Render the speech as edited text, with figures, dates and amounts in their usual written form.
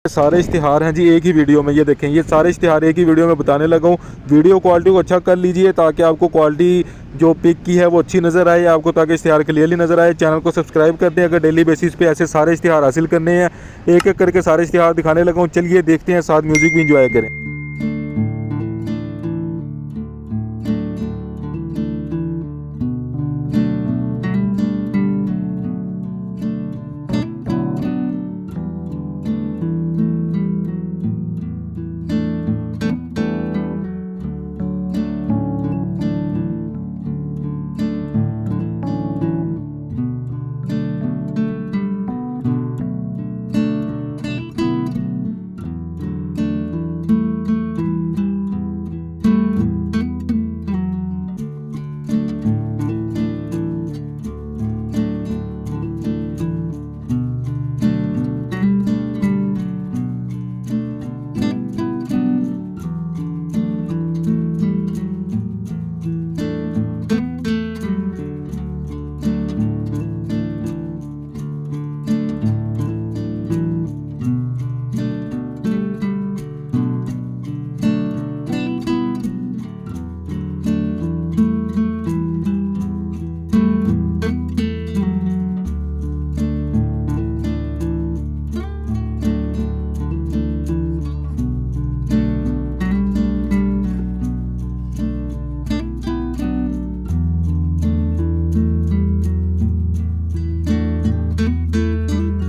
सारे इश्तिहार हैं जी एक ही वीडियो में। ये देखें, ये सारे इश्तिहार एक ही वीडियो में बताने लगा हूँ। वीडियो क्वालिटी को अच्छा कर लीजिए ताकि आपको क्वालिटी जो पिक की है वो अच्छी नज़र आए आपको, ताकि इश्तिहार क्लियरली नज़र आए। चैनल को सब्सक्राइब कर दें अगर डेली बेसिस पे ऐसे सारे इश्तिहार हासिल करने हैं। एक एक करके सारे इश्तिहार दिखाने लगा हूँ। चलिए देखते हैं, साथ म्यूज़िक भी इंजॉय करें।